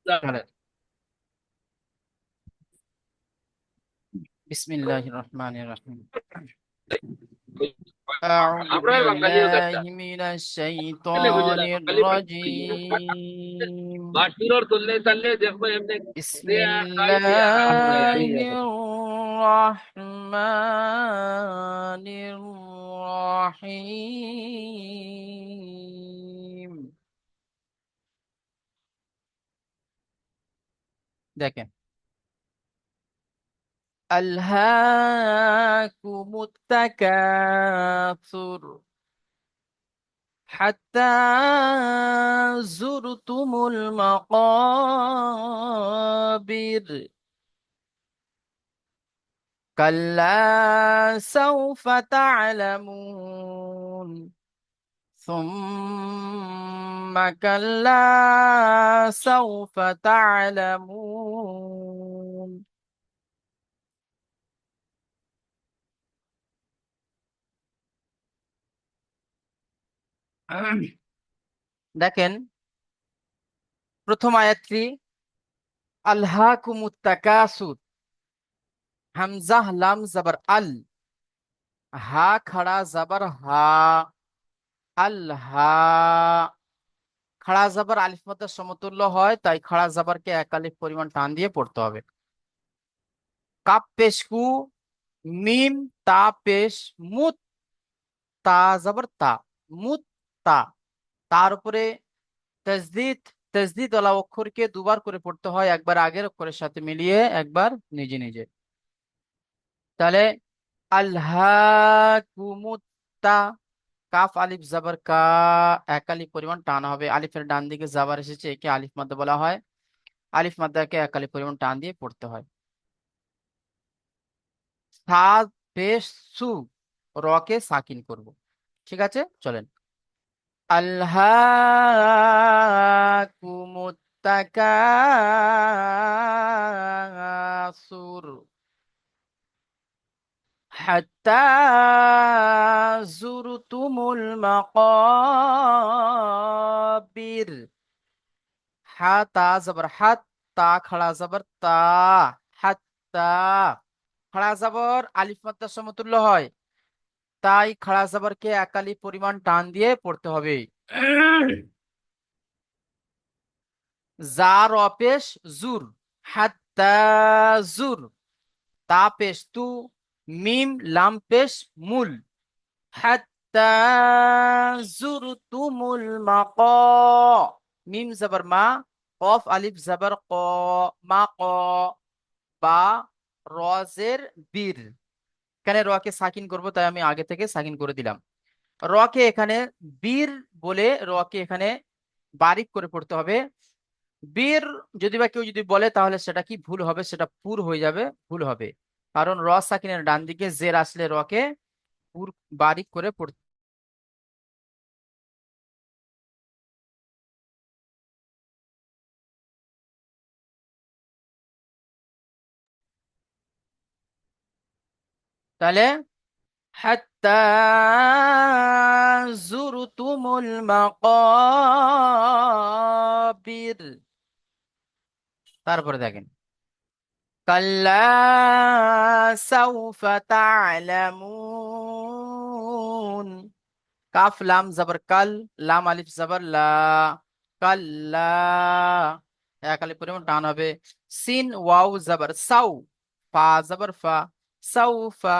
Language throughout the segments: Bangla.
চলেন। বিসমিল্লাহির রহমানির রহিম। أعوذ আপনার বাঙালিও بالله একটা من বাঙালি বুঝে الشيطان না বাঙালি الرجيم বাসুরর তুললে তাহলে দেখবো এমনি بسم দেয়া খাইছে الله الرحمن الرحيم দেখেন ألهاكم التكاثر حتى زرتم المقابر كلا سوف تعلمون ثم كلا سوف تعلمون দেখেন প্রথম আয়াতটি আল্লাহকুমুত তাকাসুর, হামজা লাম জবর আল, হা খড়া জবর হা, আল্লাহ খাড়া জাবার আলিফ মাদ্দার সমতুল্য হয়, তাই খাড়া জাবারকে এক আলিফ পরিমাণ টান দিয়ে পড়তে হবে। কাপ পেশ কু, মিম তা পেশ মুত, তা জাবার তা, মুত তা, তার উপরে তাজদিদ, তাজদিদ ওয়ালা অক্ষরকে দুবার করে পড়তে হয়, একবার আগের অক্ষরের সাথে মিলিয়ে, একবার নিজে নিজে। তাহলে আল্লাহকুমুত তা, কাফ আলিফ জাবার কা, এক আলিফ পরিমাণ টান হবে। আলিফের ডান দিকে জাবার এসেছে, একে আলিফ মাদ্দা বলা হয়। আলিফ মাদ্দাকে এক আলিফ পরিমাণ টান দিয়ে পড়তে হয়। সাদ পেশ সু, রকে সাকিন করব। ঠিক আছে, চলেন। আল্হাকুমুত তাকাসুর হাত্তা জুরতুমুল মাকাবির। হা তা জবর হাত, তা খাড়া জবর তা, হাত্তা, খাড়া জবর আলিফ মাদ্দার সমতুল্য হয়, তাই খাড়া জবরকে এক আলিফ পরিমাণ টান দিয়ে পড়তে হবে। জার অপেশ জুর, হাত্তা জুর, তা পেশ তু, মিম লাম পেশ মুল, হাত্তা জুরতুমুল মাকা, মিম জবর মা, কফ আলিফ জবর ক, মা ক, বা রজের বীর। এখানে রকে সাকিন করব, তাই আমি আগে থেকে সাকিন করে দিলাম। রকে এখানে বীর বলে, রকে এখানে বারিক করে পড়তে হবে। বীর যদি বা কেউ যদি বলে, তাহলে সেটা কি ভুল হবে, সেটা পুর হয়ে যাবে, ভুল হবে। কারণ র সাকিনের ডান দিকে জের আসলে রকে পুর বারিক করে পড়তে। তাহলে হাত্তা জুরতুমুল মাকাবির, তারপরে দেখেন কাল্লা সাউফা তা'লামুন, কাফ লাম জবর কাল, লাম আলিফ জবর লা, কাল্লা, এক আলিফ পরিমাণ টান হবে। সিন ওয়াও জবর সাউ, ফা জবর ফা, সাউফা,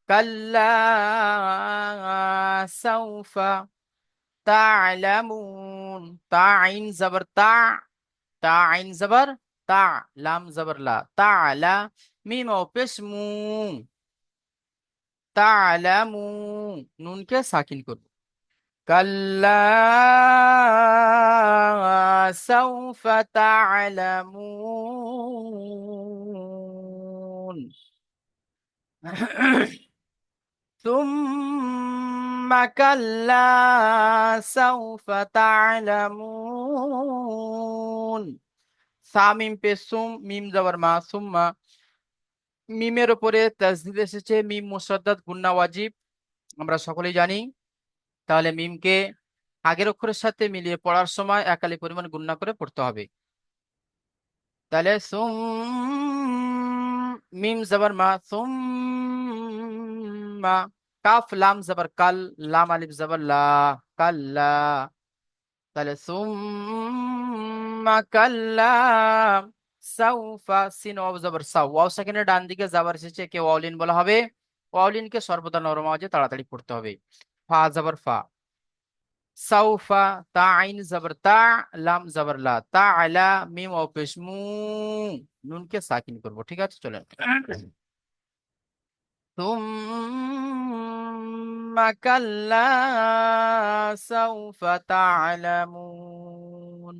কাল্লা সাউফা তা'লামুন, তা আইন জবর তা, তা আইন জবর তা, লাম জবর লা, তা'লা, মিম ও পেশ মু, তা'লামু, নুনকে সাকিন করব। কাল্লা সাউফা তা'লামুন সুম্মা কাল্লা সাউফা তা'লামুন। সা মিম পে সুম, মিম জবর মা, সুম্মা, মিমের উপরে তাসদীদ এসেছে, মিম মুসাদ্দাদ গুন্না ওয়াজিব, আমরা সকলেই জানি। তাহলে মিমকে আগের অক্ষরের সাথে মিলিয়ে পড়ার সময় এক আলিফ পরিমাণ গুণনা করে পড়তে হবে। তাহলে মিম জবর মা মা। কাফ লাম জবর কাল, লাম আলিফ জবর লা, কাল্লা। তাহলে কাল্লা সাউফা। সিন ওয়াও জবর সাউ, ওয়াও সেকেন্ডের ডান দিকে যাবার এসেছে, কে ওয়াউলিন বলা হবে। ওয়াউলিনকে সর্বদা নরম আওয়াজে তাড়াতাড়ি পড়তে হবে। ফা জবর ফা, সাউফা। তা আইন জবর তা, লাম জবর লা, তা আলা। মিম ওয়াও পেশ মু, নুনকে সাকিন করব। ঠিক আছে, চলেন। ثم كلا سوف تعلمون.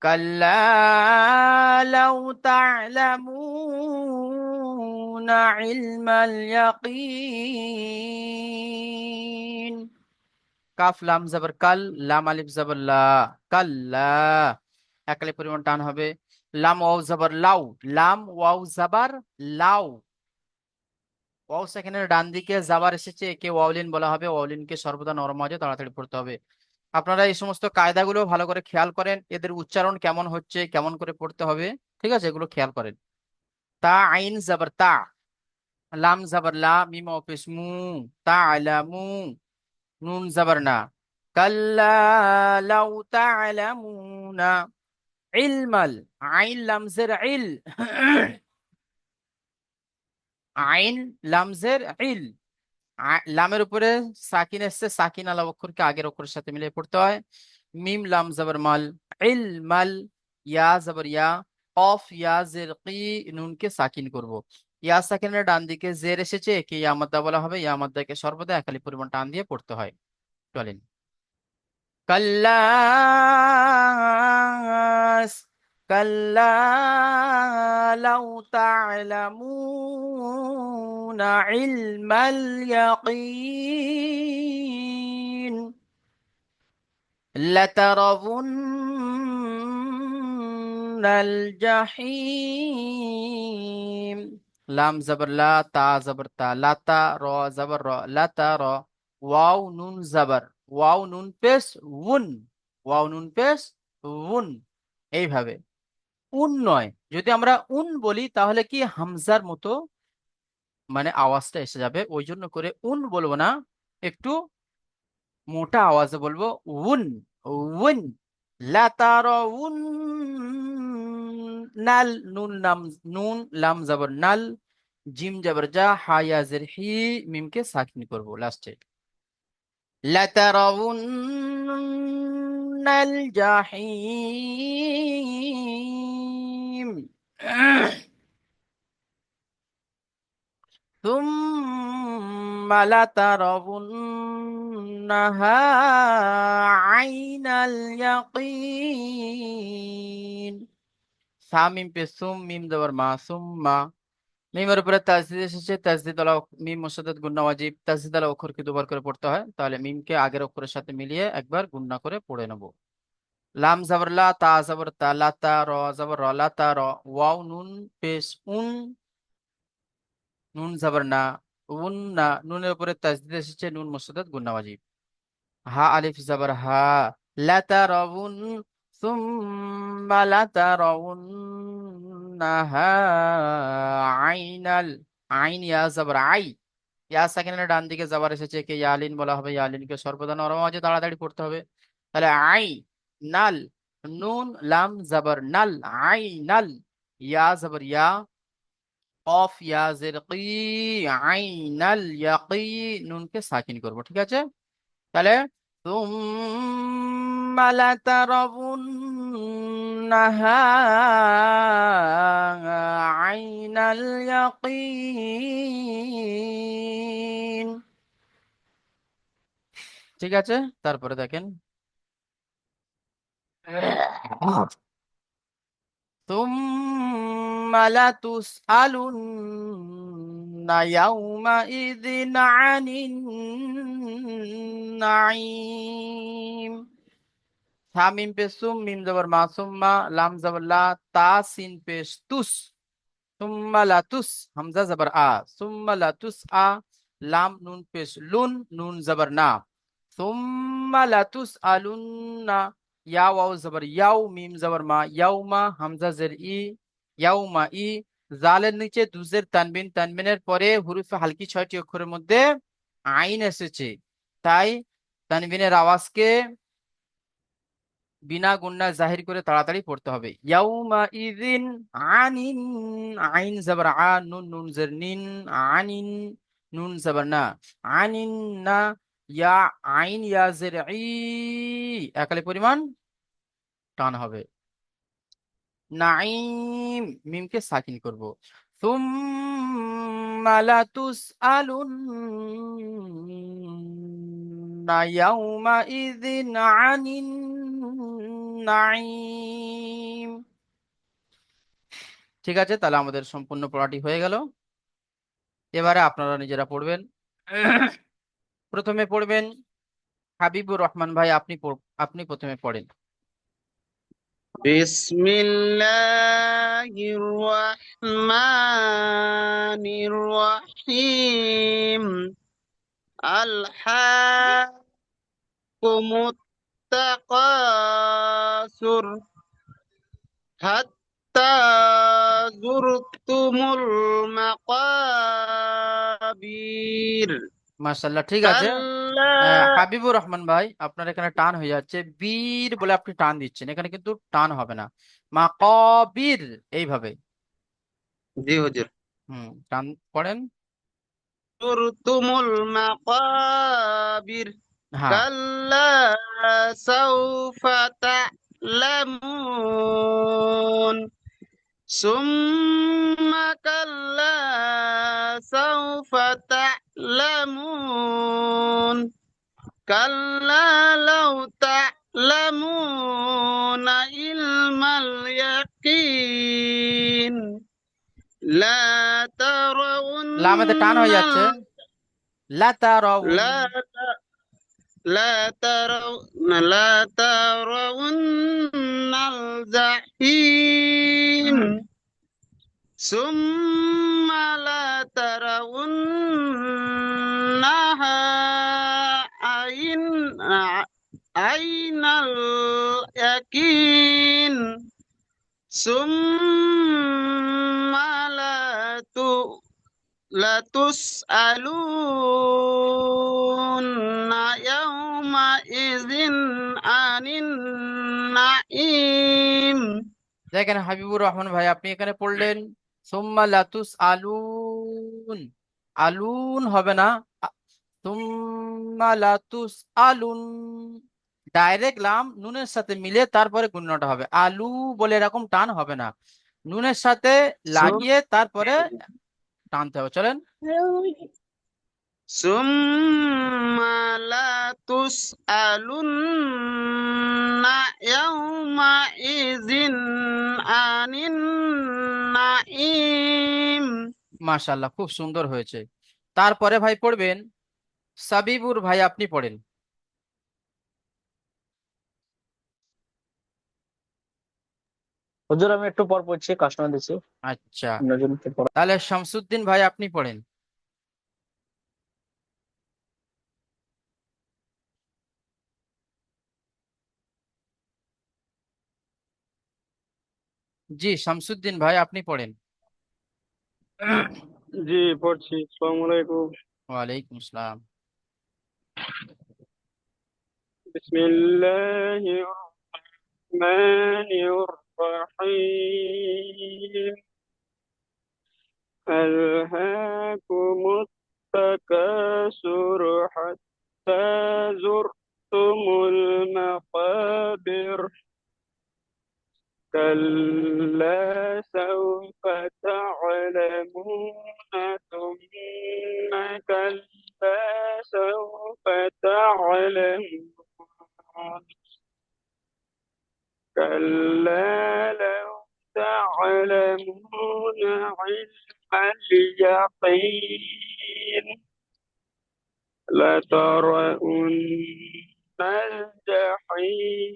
كلا لو تعلمون علم اليقين. কাফ লাম জবর কাল, লাম আলিফ জবর লা, কাল্লা। একালে পরিমাণ টান হবে। লাম ওয়াও জবর লাউ, লাম ওয়াও জবর লাউ। ওয়াও সেখানে ডান দিকে যাবার এসেছে, একে ওয়াউলিন বলা হবে। ওয়াউলিনকে সর্বদা নরম আওয়াজে তাড়াতাড়ি পড়তে হবে। আপনারা এই সমস্ত কায়দাগুলো ভালো করে খেয়াল করেন, এদের উচ্চারণ কেমন হচ্ছে, কেমন করে পড়তে হবে। ঠিক আছে, এগুলো খেয়াল করেন। তা আইন জবর তা, লাম জবর লা, মিম ওয়াও পেশ মু, তা আলামু। নুন জবর না, কাল্লা লাউ তা'লামুনা ইলমাল। আইন লামজের ইল, আইন লামজের ইল। লামের উপরে সাকিন এসছে, সাকিন আলা অক্ষরকে আগের অক্ষরের সাথে মিলিয়ে পড়তে হয়। মিম লাম জবর মাল, ইল মাল। ইয়া জবর ইয়া, অফ ইয়া জের কি, নুনকে সাকিন করব। ইয়া সাকিনের ডান দিকে জের এসেছে, একে ইয়া মাদ্দা বলা হবে। ইয়া মাদ্দাকে সর্বদা একালি পরিমাণ টান দিয়ে পড়তে হয়। চলেন। কাল্লা কাল্লা লাউ তা'লামুনা ইলমাল ইয়াকিন লাতারাবুন্নাল জাহিম। লাম জবর লা, তা জবর তা, লাতা। র জবর র, লাতা র। ওয়াও নুন জবর, ওয়াও নুন পেশ উন, ওয়াও নুন পেশ উন। এইভাবে উন নয়, যদি আমরা উন বলি তাহলে কি হামজার মতো মানে আওয়াজটা এসে যাবে। ওই জন্য করে উন বলবো না, একটু মোটা আওয়াজে বলবো উন, উন। লা তারাউন নাল। নুন নাম, নুন লাম জবর নাল, জিম জবর জা, হা ইয়া জের হি, মিমকে সাকিন করব লাস্টে। লা তারাউন্নাল জাহিম ثم لترونها عين اليقين. সামিম পে সুম, মিম দেওয়ার মা, সুম্মা। মিমের উপরে তাজদিদ এসেছে, তাজদিদ আলা মিম মুশাদ্দাদ গুন্না ওয়াজিব। তাজদিদ আলা অক্ষরকে দুবার করে পড়তে হয়, তাহলে মিমকে আগের অক্ষরের সাথে মিলিয়ে একবার গুন্না করে পড়ে নেব। লাম জবর লা, তা জবর তা, লাতা। র জবর র, লাতা র। ওয়াও নুন পেশ উন, নুন জবর না, উন না। নুনের উপরে তাজদিদ এসেছে, নুন মুশাদ্দাদ গুন্না ওয়াজিব। হা আলিফ জবর হা, লাতারাউন সুম্মা লাতারাউন্নাহা আইনাল। আইন ইয়া জবর আই, ইয়া সাকিনের ডান দিকে যাবার এসেছে, কে ইয়ালিন বলা হবে। ইয়ালিনকে সর্বদা নরম আওয়াজে তাড়াতাড়ি পড়তে হবে। তাহলে আই নাল, নুন লাম জবর নাল, আই নাল। ইয়া জবর ইয়া, অফ ইয়া জের কি, আইনাল ইয়াকি, নুনকে সাকিন করব। ঠিক আছে, তাহলে তুম্মা লাতারাবুন্নাহা আইনাল ইয়াকিন। ঠিক আছে, তারপরে দেখেন তুম্মা লাতুসআলুন্না ইয়াউমাইযিন আনিন নাঈম। হামিম পে সুম, মিম জবর মা, সুম্মা লাম জবর লা, তা সিন পেশ তুস। সুম্মা লাতুস, হামজা জবর আ, সুম্মা লাতুস আ। লাম নুন পেশ লুন, নুন জবর না। সুম্মা লাতুস আলুন্না, ইয়া ওয়াও জবর ইয়াও, মিম জবর মা, ইয়াউমা, হামজা জের ই, ইয়াউমা ই, জালের নিচে দুজের তানবিন, তানবিনের পরে হুরুফে হালকি 6টি অক্ষরের মধ্যে আইন এসেছে, তাই তানবিনের আওয়াজকে বিনা গুন্নায় জাহির করে তাড়াতাড়ি পড়তে হবে। ইয়াউমা ইযিন, আনিন, আইন জবর আ, নুন, নুন জের নিন, আনিন, নুন জবর না, আনিন না, ইয়া আইন ইয়া জের ই, একালে পরিমাণ টান হবে। নাঈম, মিমকে সাকিন করব। সুম্মা লাতুসআলুন্না ইয়াউমাইযিন আনিন নাঈম। ঠিক আছে, তাহলে আমাদের সম্পূর্ণ পড়াটি হয়ে গেল। এবারে আপনারা নিজেরা পড়বেন। প্রথমে পড়বেন হাবিবুর রহমান ভাই, আপনি প্রথমে পড়েন। بسم الله الرحمن الرحيم ألهاكم التكاثر حتى زرتم المقابر মাশাআল্লাহ, ঠিক আছে। كلا হাবিবুর রহমান ভাই, আপনার এখানে টান হয়ে যাচ্ছে, বীর বলে আপনি টান দিচ্ছেন, এখানে কিন্তু টান হবে না, মাকাবির এইভাবে। জি হুজুর টান পড়েন। زرتم المقابر হ্যাঁ, كلا سوف تعلمون ثم كلا سوف تعلمون كلا لو تعلمون علم اليقين لا লামেতে টান ترون হয়ে যাচ্ছে, লাতারাউন। لا لا ترون الجحيم ثم لا ترونها عين عين اليقين ثم لتسألون يومئذ عن النعيم দেখেন হাবিবুর রহমান ভাই, আপনি এখানে পড়লেন সুম্মা লাতুস আলুন, আলুন হবে না, সুম্মা লাতুস আলুন, ডাইরেক্ট লাম নুনের সাথে মিলে তারপরে গুণনাটা হবে, আলু বলে এরকম টান হবে না, নুনের সাথে লাগিয়ে তারপরে টানতে হবে, চলেন। ثم لتسألن يومئذ عن النعيم মাশাআল্লাহ, খুব সুন্দর হয়েছে। তারপরে ভাই পড়বেন সাবিবুর ভাই, আপনি পড়েন। হুজুর আমি একটু পর পড়ছি, কাস্টমার দিচ্ছি আচ্ছা, অন্যজনকে পড়া। তাহলে শামসুদ্দিন ভাই, আপনি পড়েন। জি শামসুদ্দিন ভাই, আপনি পড়েন। জি পড়ছি। আসসালামু আলাইকুম। ওয়ালাইকুম আসসালাম। বিসমিল্লাহির রহমানির রহিম ألهاكم التكاثر حتى زرتم المقابر كلا سوف تعلمون ثم كلا سوف تعلمون كلا لو تعلمون علم اليقين لترون الجحيم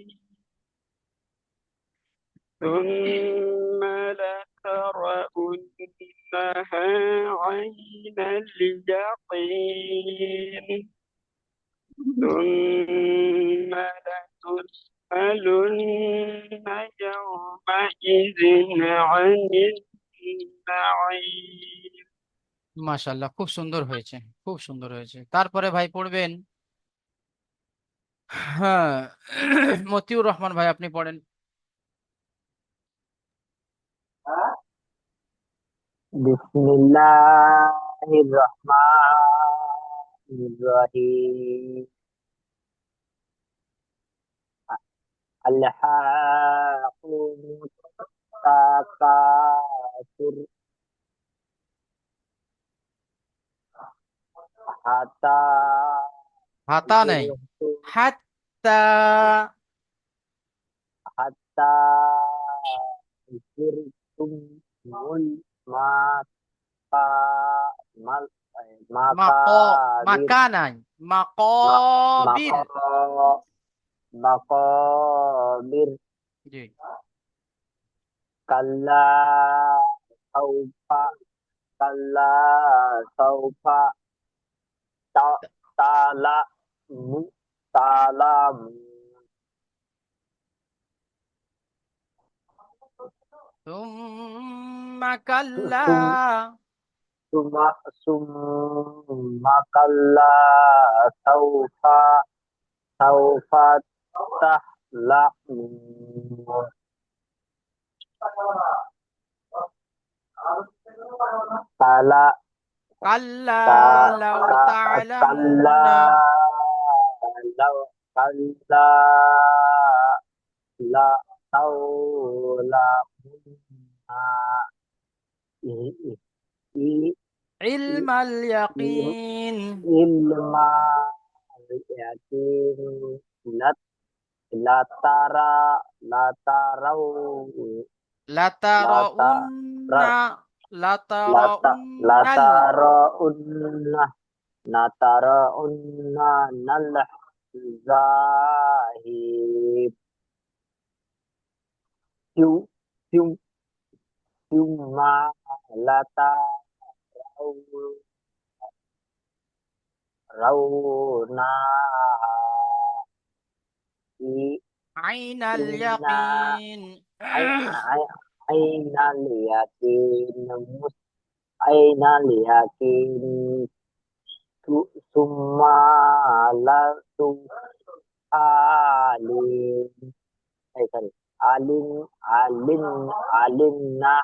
ثم لترونها عين اليقين ثم يومئذ عن النعيم মাশাআল্লাহ, খুব সুন্দর হয়েছে, খুব সুন্দর হয়েছে। তারপরে ভাই পড়বেন, হ্যাঁ, মতিউর রহমান ভাই আপনি পড়েন। বিসমিল্লাহির রহমানির রহিম। আল্লাহাকুমুত তাকাসুর হাতা হাতা নেই, যুরতুম হাত্তা, হাত্তা যুরতুমুল মাকা মাল মাক, মাকাবির মাকা নাই, মা- মাকবির। মাকা- মাকাবির জি। কাল্লা সাউফা কাল্লা সাউফা তালা তালাম সুম্মা কাল্লা, সুমা সুম্মা কাল্লা সাউফা সাউফা তাহলামুন তালা কাল্লা তা লাউ কাল্লা তা'লামুনা, লাউ কাল্লা লা তাওলামুন্না ই- ইলমাল ই- ইয়াকিন, ইলমা ইয়াকিন lat latara latarau latara লাতারাউন্না, lata লাতারাউন্নাল, lataraunna nataraunna nal zahib tiu tiu tiuma rauna i Ainal inna ইয়াকিন। aina liyakin aina liyakin summa la sum alim sorry alim alim alimna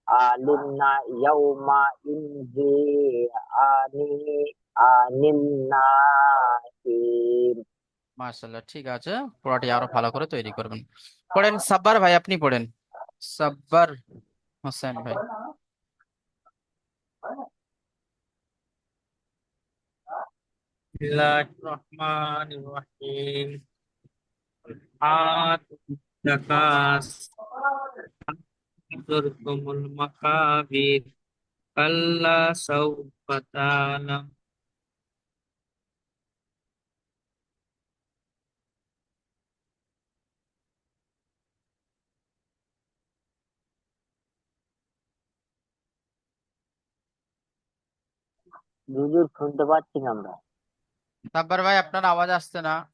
alimna yauma inzi ani animna মাশাআল্লাহ, ঠিক আছে, পড়াটি আরো ভালো করে তৈরি করবেন। পড়েন সাব্বার ভাই, আপনি পড়েন, সাব্বার হোসেন ভাই। বিসমিল্লাহিররহমানিররহিম। হাত তাকাস যুরতুমুল মাকাবির কাল্লা সাউফা তা'লাম। হুজুর শুনতে পাচ্ছি না আমরা সাব্বার ভাই আপনার আওয়াজ আসছে না।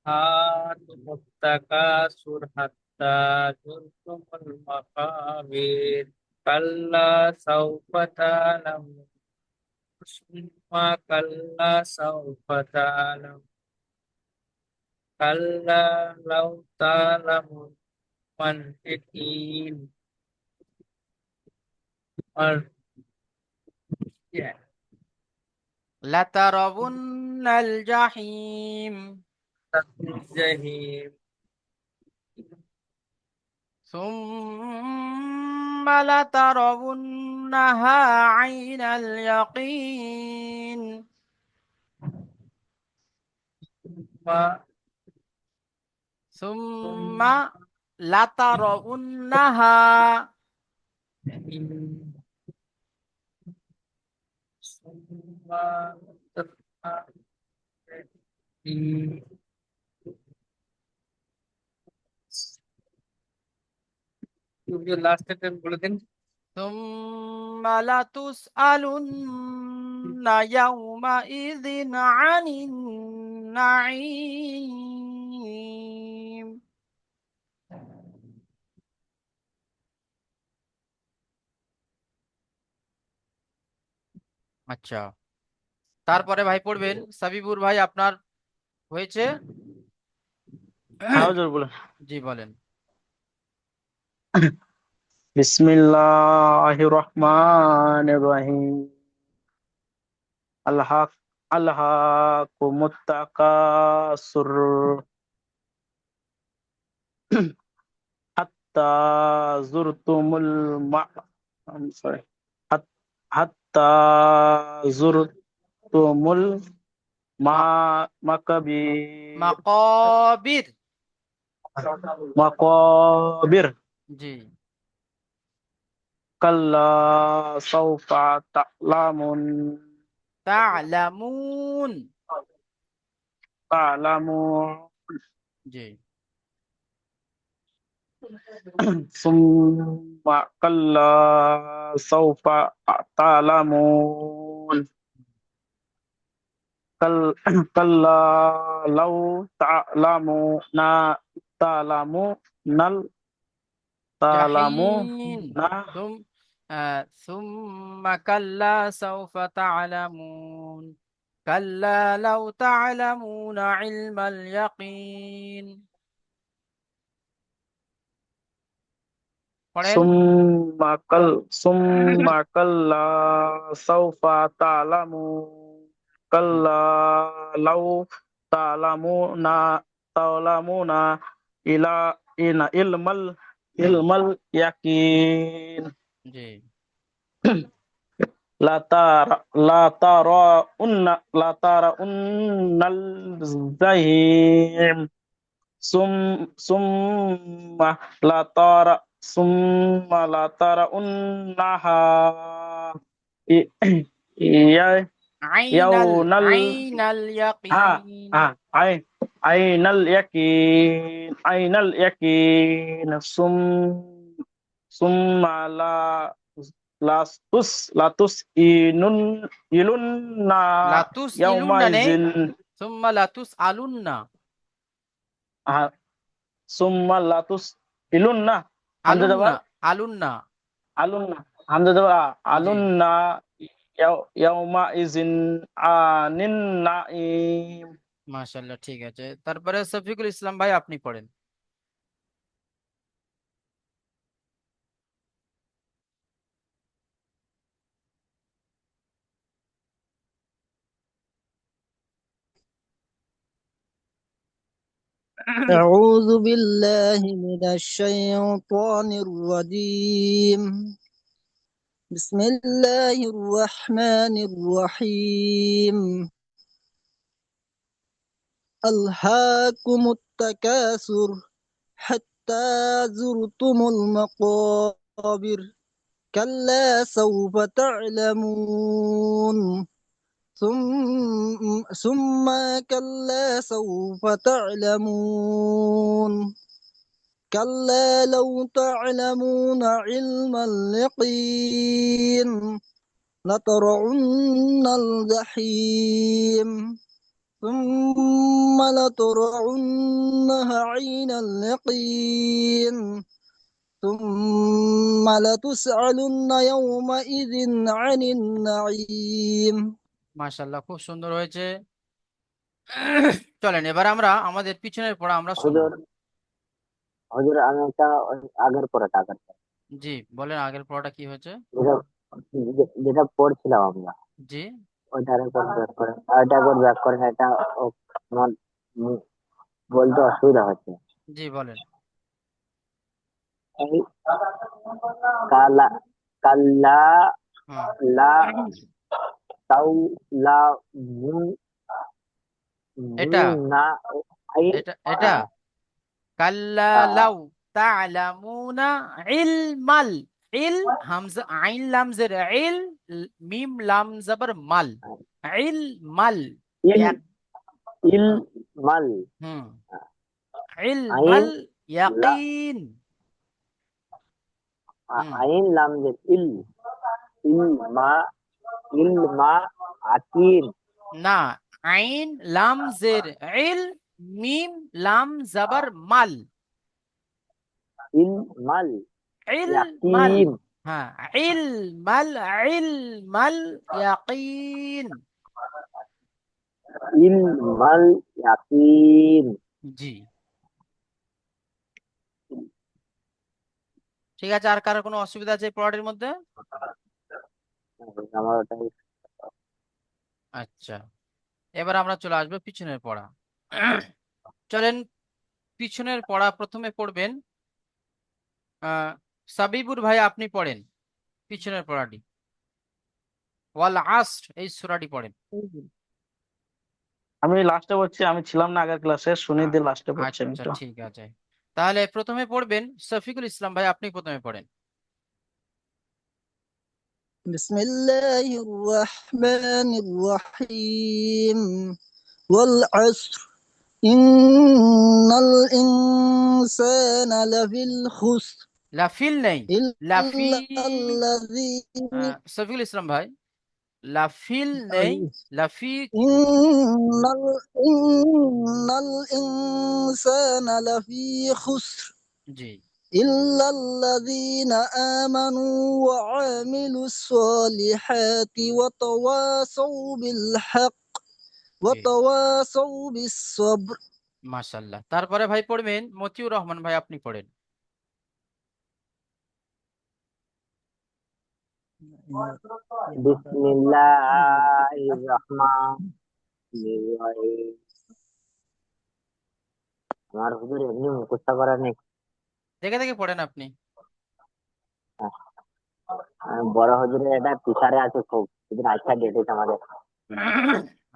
হাত তাকাসুর হাত্তা যুরতুমুল মাকাবির কাল্লা সাউফা তা'লাম সুম্মা কাল্লা সাউফা তা'লাম কাল্লা লাউ তা'লামুন ইয়াকিন। আর লাতারাউন্নাল জাহিম, জাহিম সুম্মা লাতারাউন্নাহা আইনাল ইয়াকিন, মা সুম্মা লাতারাউন্নাহা, লাস্ট একটা বলে দিন। সুম্মা লাতুসআলুন্না ইয়াউমা يومئذ عن النعيم আচ্ছা, তারপরে ভাই পড়বেন সাবিবুর ভাই, আপনার হয়েছে? হ্যাঁ হুজুর বলেন। জি বলেন। বিসমিল্লাহির রহমানির রহিম। আল্লাহ আল্লাহকুমুত তাকাসুর হাত্তা জুরতুমুল মা সরি হাত্তা জুরতুমুল মা মা- মাকাবির মাকাবির। মাকাবির জি। কাল্লা সাউফা তা'লামুন তা'লামুন। তা'লামুন জি। সুম্মা কাল্লা সাউফা তা'লামুন কাল্লা লাউ তা'লামুনা তা'লামুনাল জাহিম। তা'লামুনা তুম সুম্মা কাল্লা সাউফা তা'লামুন কাল্লা লাউ তা'লামুনা ইলমাল ইয়াকিন। পড়েন। সুম্মা কাল্লা সাউফা তা'লামুন কাল্লা লাউ তা'লামুনা ইলা ইলমাল ইয়াকিন জি। লা তারাউন্নাল জাহিম summa latara i- ya Ainal yaunal Ainal ha ইয়াকিন। ai ainal yakin summa latus ilunna লাতুস yauma ইলুন্না নেই, izin সুম্মা লাতুস আলুন্না। ah, summa latus ilunna hamzah আলুন্না dabar আলুন্না। alunna hamzah dabar জি। alunna yauma izin anin naim মাশাআল্লাহ, ঠিক আছে। তারপরে শফিকুল ইসলাম ভাই, আপনি পড়েন। أعوذ بالله من الشيطان الرجيم. بسم الله الرحمن الرحيم. ألهاكم التكاثر حتى زرتم المقابر كلا سوف تعلمون ثم كلا سوف تعلمون كلا لو تعلمون علم اليقين لترون الجحيم ثم لترونها عين اليقين ثم لتسألن يومئذ عن النعيم. মাশাআল্লাহ, খুব সুন্দর হয়েছে। চলেন এবার আমরা আমাদের পিছনের পড়া আমরা শুনবো। হুজুর হুজুর আমি একটা আগের পড়াটা জি বলেন, আগের পড়াটা কি হয়েছে? যেটা যেটা পড়ছিলাম আমরা জি। ওইটা আরেকবার ব্যাক করেন, ওইটা একবার ব্যাক করেন। এটা আমার বলতে অসুবিধা হচ্ছে। জি বলেন। এই কালা কাল্লা হুম। লা তাউ লা এটা না এটা এটা কাল্লা লাউ তা'লামুনা ইলমাল। ইল হামজা আইন লাম জের ইল, মিম লাম জবর মাল। ইল মাল। ইল ইল হুম। মাল হুম। ইল আইন মাল ইয়াকিন। আইন লাম জের ইল ইল মা আকিন না, আইন লাম জের ইল, মিম লাম জাবার মাল। ইল মাল ইল মাল। ইয়াকিন হ্যাঁ, ইল মাল, ইল মাল ইয়াকিন। ইল মাল ইয়াকিন। জি, ঠিক আছে। আর কারো কোনো অসুবিধা আছে এই পড়াটির মধ্যে? আমার ওটাই আচ্ছা, এবার আমরা চলে আসবো পিছনের পড়া। চলেন, পিছনের পড়া প্রথমে পড়বেন সাবিবুর ভাই, আপনি পড়েন পিছনের পড়াটি। ওয়াল আসর, এই সূরাটি পড়েন। আমি লাস্টে পড়ছি, আমি ছিলাম না আগের ক্লাসে, সুনীদের লাস্টে পড়ছি আমি আচ্ছা, তো। ঠিক আছে। তাহলে প্রথমে পড়বেন শফিকুল ইসলাম ভাই, আপনি প্রথমে পড়েন। بسم الله الرحمن الرحيم والعصر إن الإنسان لفي الخسر লাফিল নেই, লাফি। إلا الذين শফিকুল ইসলাম ভাই, লাফিল নেই, লাফি। إن الإنسان لفي خسر জি, إلا الذين آمنوا وعملوا الصالحات وتواصوا بالحق জি, وتواصوا بالصبر মাশাআল্লাহ। তারপরে ভাই পড়বেন মতিউর রহমান ভাই, আপনি পড়েন। বিসমিল্লাহির রহমানির রহিম। আমার হুজুর এমনি মুখস্থ করা নেই। দেখে দেখে পড়েন আপনি। বড় হুজুরের এটা পিছারে আছে খুব, হুজুর আচ্ছা ডেটেছে আমাদের।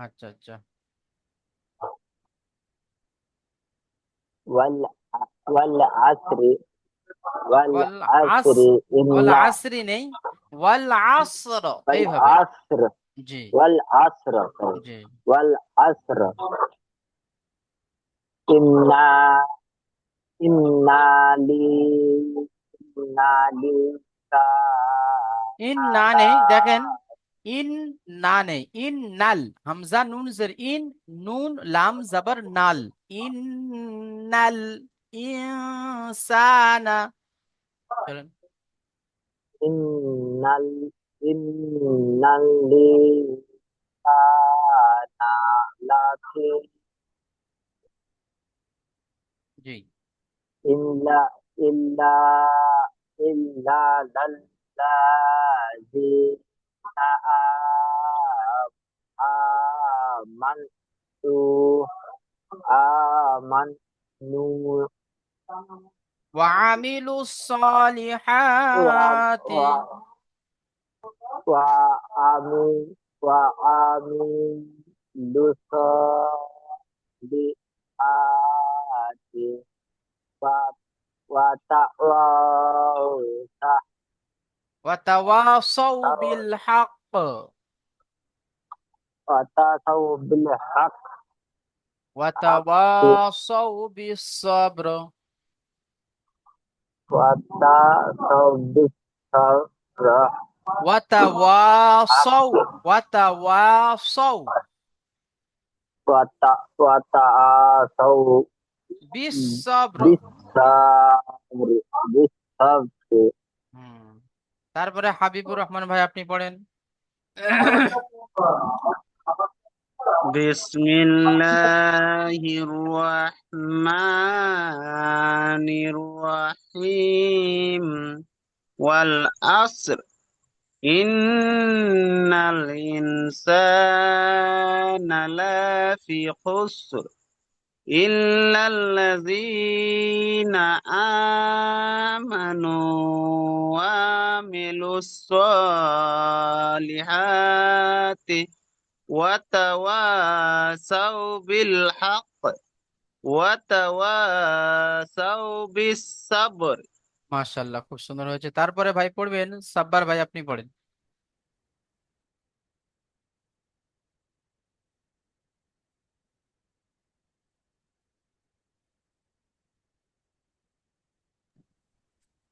আচ্ছা, আচ্ছা। ওয়াল ওয়াল আসরি ওয়াল ওয়াল আস আসরি ওয়াল ইন্না আসরি নেই, ওয়াল আসর, ওয়াল এইভাবে। আসর জি, ওয়াল আসর জি, ওয়াল আসর ইন্না ইন্নালি ইন্নালি ইন না নেই, দেখেন, ইন না নেই, ইন নাল, হামজা নুন জের ইন, নুন লাম জাবার নাল, ইন নাল ইনসানা। চলেন। ইন্নাল ইন্নালি ইনসানা লাফি জি, ইল্লা ইল্লা ইল্লা লাল্লাযিনা আমানতু আমানু ওয়া আমিলুস ওয়া সালিহাতি। ওয়া ওয়া আমি ওয়া আমিলু সলিহাতি ওয়া ওয়া তাওয়াসা ওয়া তাওয়াসাউ বিল হক। ওয়া তাওয়াসাউ বিল হক ওয়া তাওয়াসাউ বিস সবর। ওয়া তাওয়াসাউ বিস সাবর ওয়া তাওয়াসাউ, ওয়া তাওয়াসাউ ওয়া তাওয়াসাউ বিস সবর। বিস সাবরি বিস সাবরি। হুম। তারপরে হাবিবুর রহমান ভাই, আপনি পড়েন। بسم الله الرحمن الرحيم والعصر إن الإنسان لفي خسر إلا الذين آمنوا وعملوا الصالحات وتواصوا بالحق وتواصوا بالصبر মাশাআল্লাহ, খুব সুন্দর হয়েছে। তারপরে ভাই পড়বেন সাব্বার ভাই, আপনি পড়েন।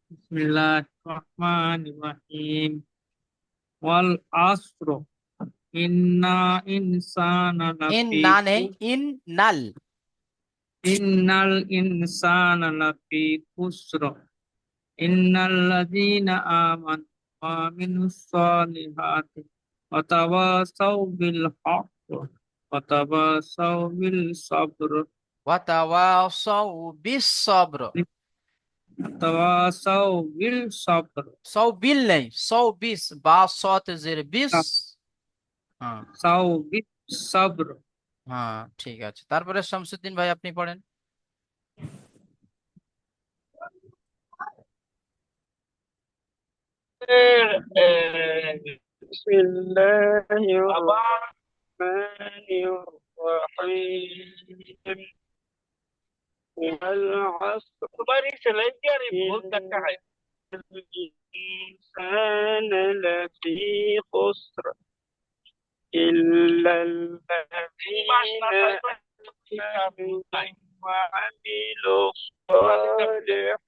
বিসমিল্লাহির রহমানির রহিম ওয়াল আসর ইন্না ইনসানা ইন লাফি না নেই, ইন নাল। ইন্নাল ইনসানা লাফি খুসর ইন্নাল্লাযীনা আমানু ওয়া আমিলুস সলিহাতি ওয়া তাওয়াসাউ বিল হক ওয়া তাওয়াসাউ বিল সবর ওয়া তাওয়াসাউ বিস সবর। ওয়া তাওয়াসাউ বিল সবর সৌ বিল নেই, সৌ বিস, বা সত জের বিস। হ্যাঁ সাউ বিস সবর হ্যাঁ, ঠিক আছে। তারপরে শামসুদ্দিন ভাই আপনি পড়েন। بسم الله الرحمن الرحيم والعصر إن الإنسان لفي خسر إلا الذين آمنوا وعملوا الصالحات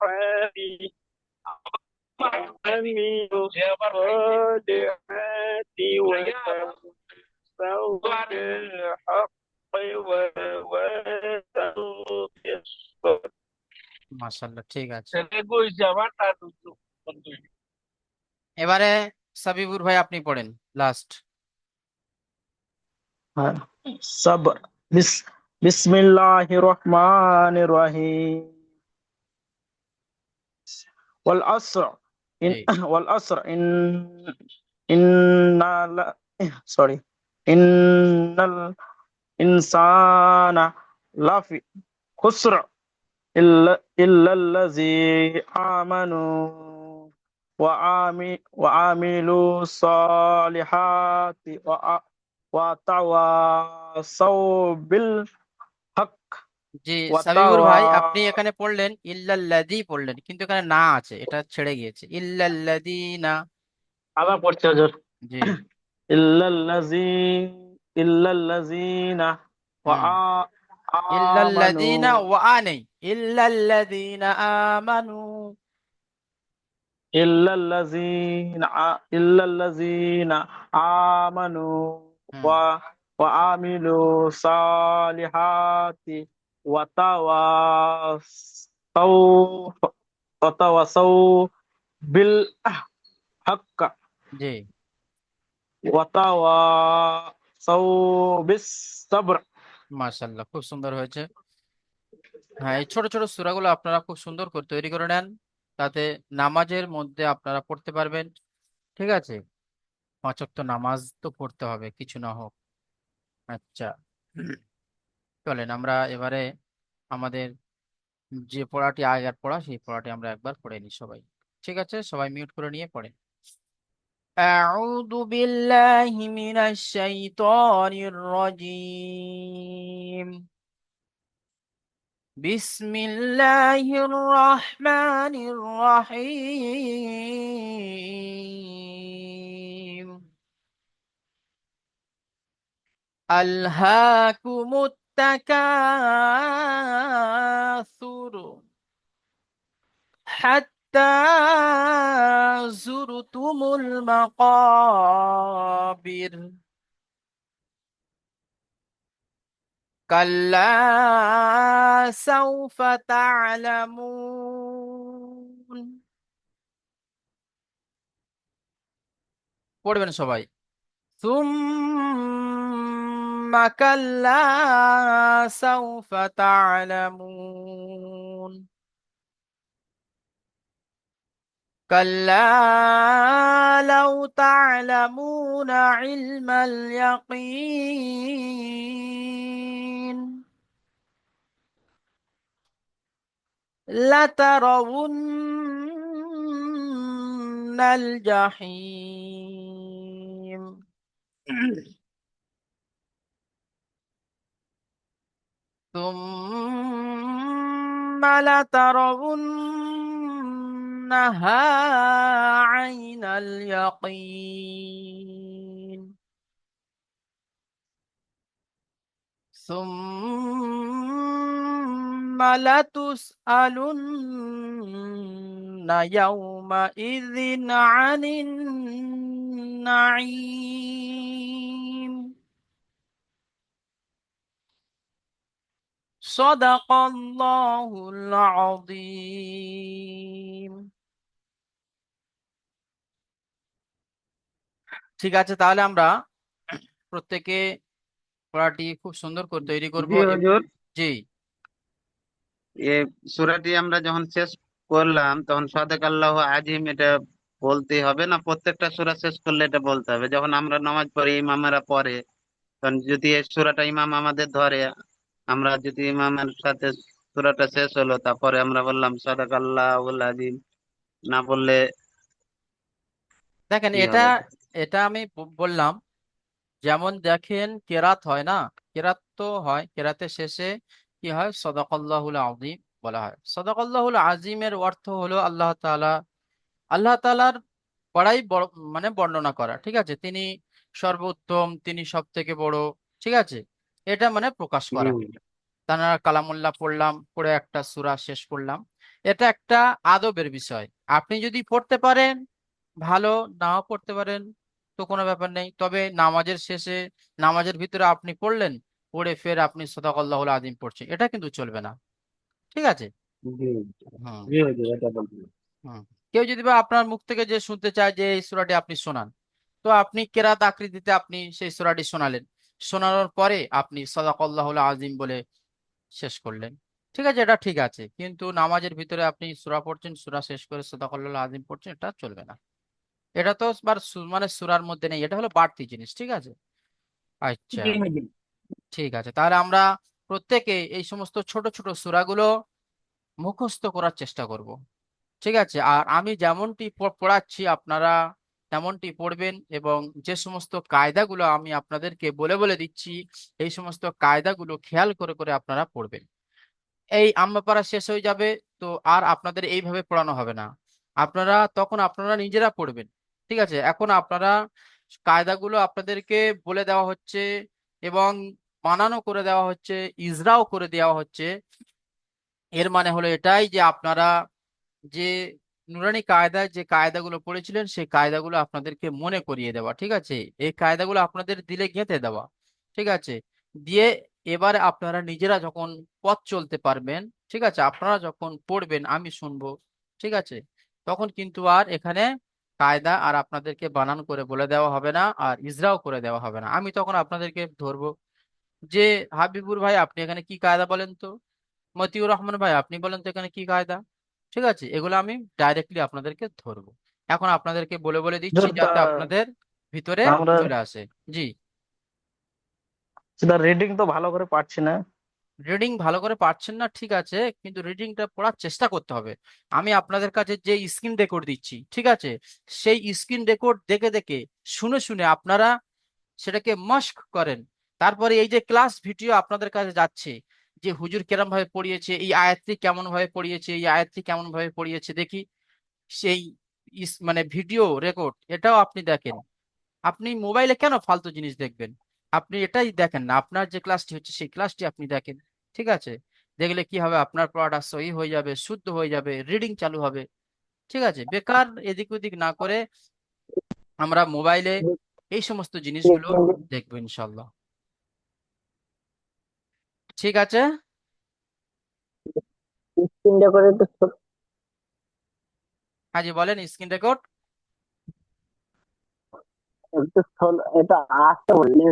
وتواصوا بالحق وتواصوا بالصبر মাশাআল্লাহ, ঠিক আছে। এবারে সাবিবুর ভাই আপনি পড়েন লাস্ট। হ্যাঁ, সবর। বিসমিল্লাহির রহমানির রহিম। ওয়াল আসর ইন জি ওয়াল আসর ইন্নাল সরি ইন্নাল ইনসানা লাফি খুসর ইল্লাল্লাযী আমানু ওয়া আমিলু সলিহাতি ওয়া তাওয়াসাউ বিল হক জি, ওয়া সাবিবুর ভাই আপনি এখানে পড়লেন ইল্লাল্লাযী পড়লেন, কিন্তু এখানে না আছে, এটা ছেড়ে গিয়েছে, ইল্লাল্লাযীনা। আবার পড়ছে হুজুর। জি ইল্লাল্লাযী ইল্লাল্লাযীনা ওয়া হুম, আমানু ইল্লাল্লাযীনা ওয়া নেই, ইল্লাল্লাযীনা আমানু। ইল্লাল্লাযীনা আমানু হুম ওয়া আমিলু সালিহাতি ওয়া তাওয়াসাউ বিল হক্ক জি ওয়া তাওয়াসাউ বিস সাবর। মাশাআল্লাহ, খুব সুন্দর হয়েছে। হ্যাঁ, এই ছোট ছোট সূরাগুলো আপনারা খুব সুন্দর করে তৈরি করে নেন, তাতে নামাজের মধ্যে আপনারা পড়তে পারবেন। ঠিক আছে, 5 ওয়াক্ত নামাজ তো পড়তে হবে, কিছু না হোক। আচ্ছা, চলেন আমরা এবারে আমাদের যে পড়াটি আগের পড়া, সেই পড়াটি আমরা একবার পড়ে নিই সবাই। ঠিক আছে, সবাই মিউট করে নিয়ে পড়েন। أعوذ بالله من الشيطان الرجيم. بسم الله الرحمن الرحيم. ألهاكم التكاثر حتى زرتم المقابر. كلا سوف تعلمون. পড়বেন সবাই। ثم كلا سوف تعلمون. كلا لو تعلمون علم اليقين لترون الجحيم ثم لترونها عين اليقين ثم لتسألن يومئذ عن النعيم. সাদাকাল্লাহুল আযীম। ঠিক আছে, তাহলে আমরা প্রত্যেকে পড়াটি খুব সুন্দর করে তৈরি করব। জি হুজুর, জি, এ সূরাটি আমরা যখন শেষ করলাম তখন সাদাকাল্লাহু আজিম এটা বলতে হবে না? প্রত্যেকটা সূরা শেষ করলে এটা বলতে হবে। যখন আমরা নামাজ পড়ি, ইমামেরা পড়ে, তখন যদি এই সূরাটা ইমাম আমাদের ধরে, আমরা যদি ইমামের সাথে সূরাটা শেষ হলো তারপরে আমরা বললাম সাদাকাল্লাহুল আজিম, না বললে দেখেন কি এটা হবে? এটা আমি বললাম, যেমন দেখেন কেরাত হয় না, কেরাত তো হয়, কেরাতের শেষে কি হয়, সাদাকাল্লাহুল আযীম বলা হয়। সাদাকাল্লাহুল আযীমের অর্থ হলো আল্লাহ তাআলার বড়াই বড়, মানে বর্ণনা করা, ঠিক আছে, তিনি সর্বোত্তম, তিনি সব থেকে বড়, ঠিক আছে, এটা মানে প্রকাশ জি করা। তারা কালামুল্লাহ পড়লাম, পড়ে একটা সূরা শেষ করলাম, এটা একটা আদবের বিষয়। আপনি যদি পড়তে পারেন ভালো, নাও পড়তে পারেন তো কোনো ব্যাপার নেই, তবে নামাজের শেষে, নামাজের ভিতরে আপনি পড়লেন, পড়ে ফের আপনি সাদাকাল্লাহুল আযীম পড়ছেন, এটা কিন্তু চলবে না, ঠিক আছে। জি হুম জি হুজুর, এটা বলছি। হুম কেউ যদি বা আপনার মুখ থেকে যে শুনতে চায় যে এই সূরাটি আপনি শোনান, তো আপনি কেরাত আকৃতিতে আপনি সেই সূরাটি শোনালেন, শোনানোর পরে আপনি সাদাকাল্লাহুল আযীম বলে শেষ করলেন, ঠিক আছে, এটা ঠিক আছে। কিন্তু নামাজের ভিতরে আপনি সূরা পড়ছেন, সূরা শেষ করে সাদাকাল্লাহুল আযীম পড়ছেন, এটা চলবে না। এটা তো মানে সূরার মধ্যে নেই, এটা হলো বাড়তি জিনিস, ঠিক আছে। আচ্ছা, জি হুজুর। ঠিক আছে, তাহলে আমরা প্রত্যেকে এই সমস্ত ছোট ছোট সূরাগুলো মুখস্থ করার চেষ্টা করব, ঠিক আছে। আর আমি যেমনটি পড়াচ্ছি আপনারা তেমনটি পড়বেন, এবং যে সমস্ত কায়দাগুলো আমি আপনাদেরকে বলে বলে দিচ্ছি, এই সমস্ত কায়দাগুলো খেয়াল করে করে আপনারা পড়বেন। এই আম্মা পাড়া শেষ হয়ে যাবে, তো আর আপনাদের এইভাবে পড়ানো হবে না, তখন আপনারা নিজেরা পড়বেন, ঠিক আছে। এখন আপনারা কায়দাগুলো আপনাদেরকে বলে দেওয়া হচ্ছে, এবং বানানো করে দেওয়া হচ্ছে, ইজরাও করে দেওয়া হচ্ছে। এর মানে হলো এটাই যে আপনারা যে নুরানি কায়দায় যে কায়দাগুলো পড়েছিলেন সেই কায়দাগুলো আপনাদেরকে মনে করিয়ে দেওয়া, ঠিক আছে, এই কায়দাগুলো আপনাদের দিলে গেঁথে দেওয়া, ঠিক আছে, দিয়ে এবারে আপনারা নিজেরা যখন পথ চলতে পারবেন, ঠিক আছে, আপনারা যখন পড়বেন আমি শুনবো, ঠিক আছে, তখন কিন্তু আর এখানে কায়দা আর আপনাদেরকে বানান করে বলে দেওয়া হবে না, আর ইজরাও করে দেওয়া হবে না। আমি তখন আপনাদেরকে ধরবো যে হাবিবুর ভাই আপনি এখানে কি কায়দা বলেন তো, মতিউর রহমান ভাই আপনি বলেন তো এখানে কি কায়দা, ঠিক আছে, এগুলো আমি ডাইরেক্টলি আপনাদেরকে ধরবো। এখন আপনাদেরকে বলে বলে দিচ্ছি হুজুর, যাতে আপনাদের ভিতরে আমরা চলে আসে। জি, সেটা রিডিং তো ভালো করে পারছি না। রিডিং ভালো করে পারছেন না, ঠিক আছে, কিন্তু রিডিংটা পড়ার চেষ্টা করতে হবে। আমি আপনাদের কাছে যে স্ক্রিন রেকর্ড দিচ্ছি, ঠিক আছে, সেই স্ক্রিন রেকর্ড দেখে দেখে শুনে শুনে আপনারা সেটাকে মস্ক করেন। তারপরে এই যে ক্লাস ভিডিও আপনাদের কাছে যাচ্ছে, যে হুজুর কেরম ভাবে পড়িয়েছে, এই আয়াতটি কেমন ভাবে পড়িয়েছে, এই আয়াতটি কেমন ভাবে পড়িয়েছে দেখি, সেই মানে ভিডিও রেকর্ড এটাও আপনি দেখেন। আপনি মোবাইলে কেন ফালতু জিনিস দেখবেন, আপনি এটাই দেখেন না, আপনার যে ক্লাসটি হচ্ছে সেই ক্লাসটি আপনি দেখেন, ঠিক আছে। দেখলে কি হবে, আপনার পড়াটা সহি হয়ে যাবে, শুদ্ধ হয়ে যাবে, রিডিং চালু হবে, ঠিক আছে। বেকার এদিক ওদিক না করে আমরা মোবাইলে এই সমস্ত জিনিসগুলো দেখবো ইনশাল্লাহ, ঠিক আছে। স্ক্রিন রেকর্ড হাজি বলেন, স্ক্রিন রেকর্ড। একটু এটা আসতে বললে